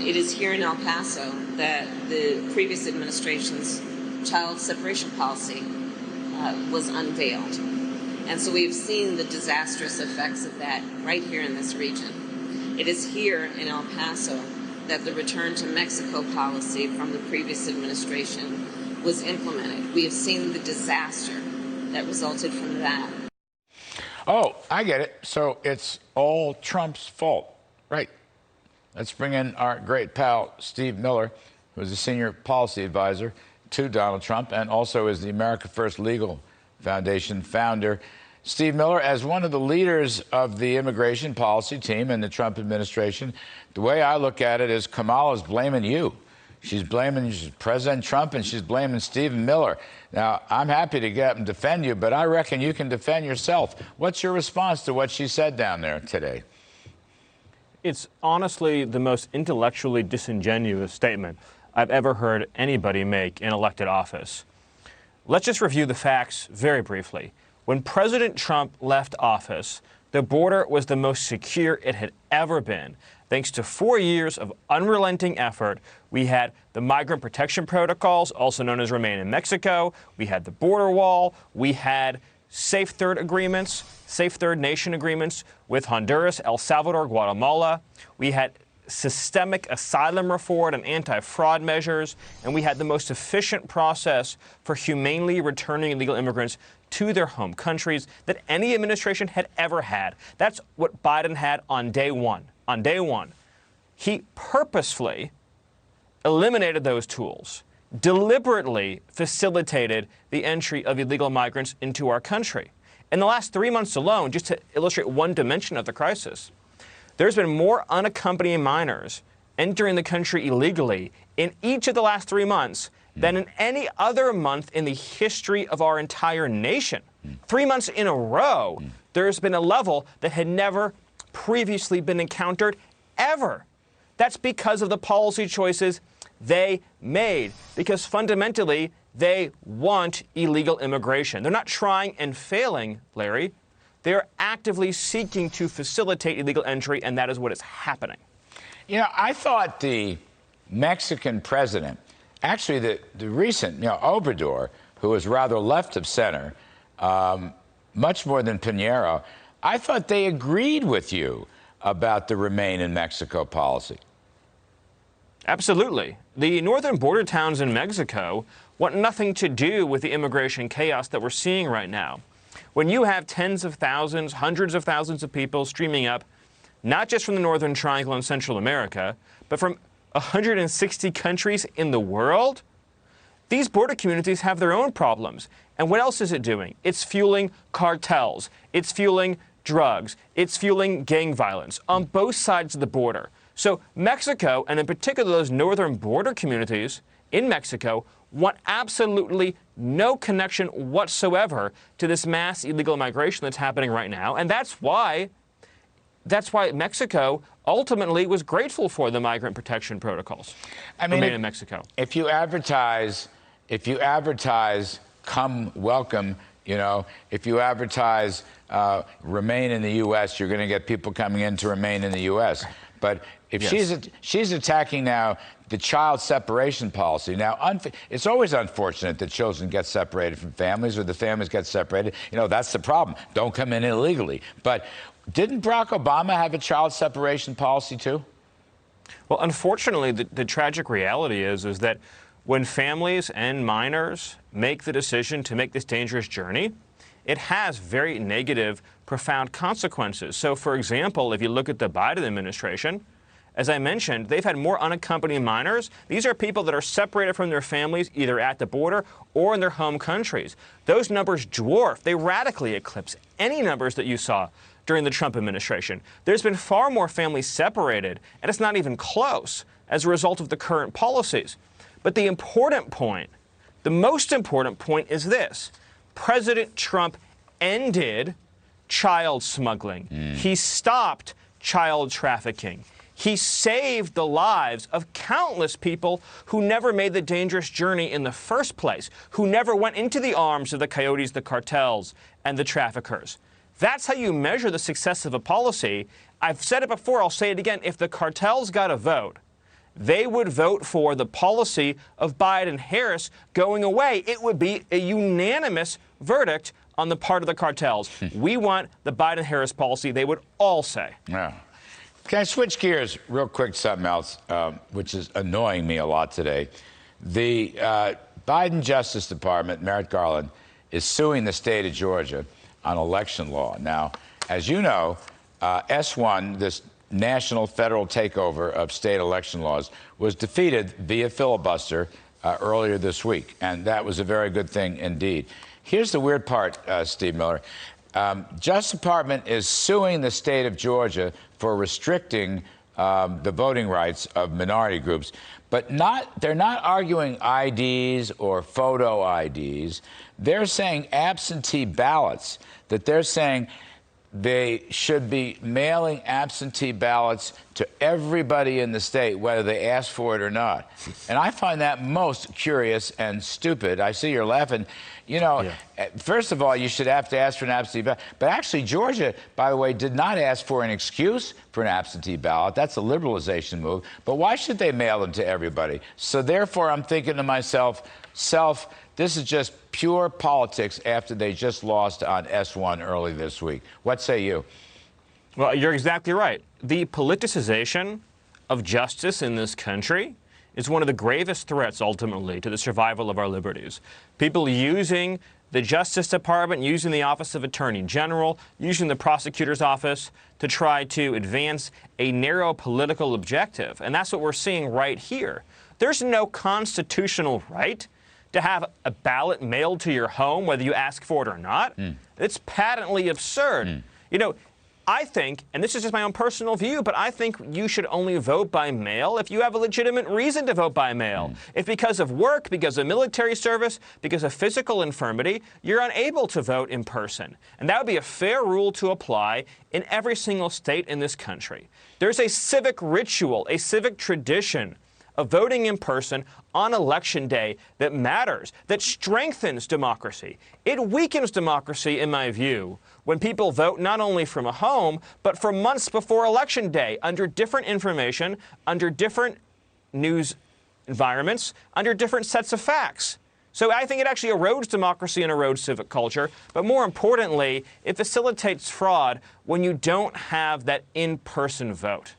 it is here in El Paso that the previous administration's child separation policy was unveiled. And so we've seen the disastrous effects of that right here in this region. It is here in El Paso that the return to Mexico policy from the previous administration was implemented. We have seen the disaster that resulted from that. Oh, I get it. So it's all Trump's fault. Right. Let's bring in our great pal, Steve Miller, who is a senior policy advisor to Donald Trump and also is the America First Legal Foundation founder. Steve Miller, as one of the leaders of the immigration policy team in the Trump administration, the way I look at it is Kamala's blaming you. She's blaming President Trump and she's blaming Stephen Miller. Now, I'm happy to get up and defend you, but I reckon you can defend yourself. What's your response to what she said down there today? It's honestly the most intellectually disingenuous statement I've ever heard anybody make in elected office. Let's just review the facts very briefly. When President Trump left office, the border was the most secure it had ever been. Thanks to 4 years of unrelenting effort, we had the migrant protection protocols, also known as Remain in Mexico. We had the border wall. We had safe third agreements, safe third nation agreements with Honduras, El Salvador, Guatemala. We had systemic asylum reform and anti-fraud measures, and we had the most efficient process for humanely returning illegal immigrants to their home countries that any administration had ever had. That's what Biden had on day one. On day one, he purposefully eliminated those tools, deliberately facilitated the entry of illegal migrants into our country. In the last 3 months alone, just to illustrate one dimension of the crisis, there's been more unaccompanied minors entering the country illegally in each of the last 3 months than in any other month in the history of our entire nation. 3 months in a row, there's been a level that had never previously been encountered ever. That's because of the policy choices they made, because fundamentally they want illegal immigration. They're not trying and failing, Larry. They're actively seeking to facilitate illegal entry, and that is what is happening. You know, I thought the Mexican president, actually the recent, Obrador, who was rather left of center, much more than Pinheiro, I thought they agreed with you about the Remain in Mexico policy. Absolutely. The northern border towns in Mexico want nothing to do with the immigration chaos that we're seeing right now. When you have tens of thousands, hundreds of thousands of people streaming up, not just from the Northern Triangle and Central America, but from 160 countries in the world, these border communities have their own problems. And what else is it doing? It's fueling cartels. It's fueling drugs. It's fueling gang violence on both sides of the border. So Mexico, and in particular those northern border communities in Mexico, want absolutely no connection whatsoever to this mass illegal migration that's happening right now. And that's why Mexico ultimately was grateful for the migrant protection protocols. I mean, Remain in Mexico. If you advertise, come welcome, if you advertise remain in the U.S., you're going to get people coming in to remain in the U.S. But if she's attacking now the child separation policy, now it's always unfortunate that children get separated from families or the families get separated. That's the problem. Don't come in illegally. But didn't Barack Obama have a child separation policy too? Well, unfortunately, the tragic reality is that when families and minors make the decision to make this dangerous journey, it has very negative, profound consequences. So, for example, if you look at the Biden administration, as I mentioned, they've had more unaccompanied minors. These are people that are separated from their families either at the border or in their home countries. Those numbers dwarf, they radically eclipse any numbers that you saw during the Trump administration. There's been far more families separated, and it's not even close as a result of the current policies. But the important point, the most important point is this. President Trump ended child smuggling. He stopped child trafficking. He saved the lives of countless people who never made the dangerous journey in the first place, who never went into the arms of the coyotes, the cartels, and the traffickers. That's how you measure the success of a policy. I've said it before, I'll say it again. If the cartels got a vote, they would vote for the policy of Biden-Harris going away. It would be a unanimous verdict on the part of the cartels. We want the Biden-Harris policy, they would all say. Yeah. Can I switch gears real quick to something else, which is annoying me a lot today? The Biden Justice Department, Merrick Garland, is suing the state of Georgia on election law. Now, as you know, S1, this national federal takeover of state election laws, was defeated via filibuster earlier this week, and that was a very good thing indeed. Here's the weird part, Steve Miller. Justice Department is suing the state of Georgia for restricting the voting rights of minority groups, but they're not arguing IDs or photo IDs. They're saying absentee ballots, that they're saying they should be mailing absentee ballots to everybody in the state, whether they ask for it or not. And I find that most curious and stupid. I see you're laughing. You know, First of all, you should have to ask for an absentee ballot. But actually, Georgia, by the way, did not ask for an excuse for an absentee ballot. That's a liberalization move. But why should they mail them to everybody? So therefore, I'm thinking to myself, this is just pure politics after they just lost on S1 early this week. What say you? Well, you're exactly right. The politicization of justice in this country is one of the gravest threats, ultimately, to the survival of our liberties. People using the Justice Department, using the Office of Attorney General, using the prosecutor's office to try to advance a narrow political objective. And that's what we're seeing right here. There's no constitutional right to have a ballot mailed to your home, whether you ask for it or not. It's patently absurd. You know, I think, and this is just my own personal view, but I think you should only vote by mail if you have a legitimate reason to vote by mail. If because of work, because of military service, because of physical infirmity, you're unable to vote in person. And that would be a fair rule to apply in every single state in this country. There's a civic ritual, a civic tradition of voting in person on Election Day that matters, that strengthens democracy. It weakens democracy, in my view, when people vote not only from a home, but for months before Election Day, under different information, under different news environments, under different sets of facts. So I think it actually erodes democracy and erodes civic culture, but more importantly, it facilitates fraud when you don't have that in-person vote.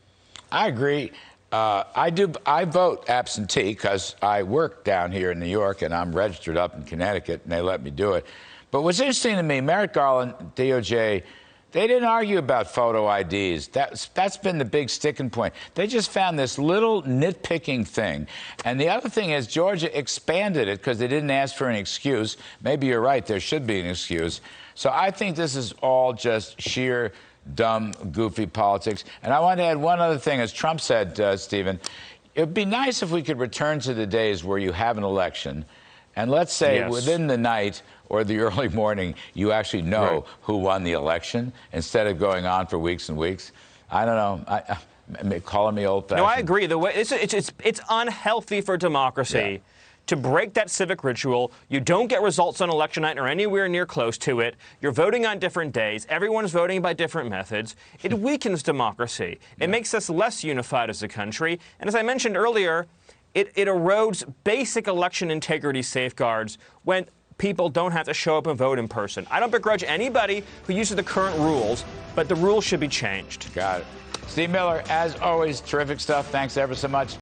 I agree. I vote absentee because I work down here in New York and I'm registered up in Connecticut and they let me do it. But what's interesting to me, Merrick Garland, DOJ, they didn't argue about photo IDs. That's been the big sticking point. They just found this little nitpicking thing. And the other thing is Georgia expanded it because they didn't ask for an excuse. Maybe you're right, there should be an excuse. So I think this is all just sheer dumb, goofy politics. And I want to add one other thing. As Trump said, Stephen, it would be nice if we could return to the days where you have an election, and let's say within the night or the early morning, you actually know who won the election instead of going on for weeks and weeks. I don't know. Calling me old-fashioned. No, I agree. The way it's unhealthy for democracy to break that civic ritual. You don't get results on election night or anywhere near close to it. You're voting on different days. Everyone's voting by different methods. It weakens democracy. It makes us less unified as a country. And as I mentioned earlier, it erodes basic election integrity safeguards when people don't have to show up and vote in person. I don't begrudge anybody who uses the current rules, but the rules should be changed. Got it. Steve Miller, as always, terrific stuff. Thanks ever so much.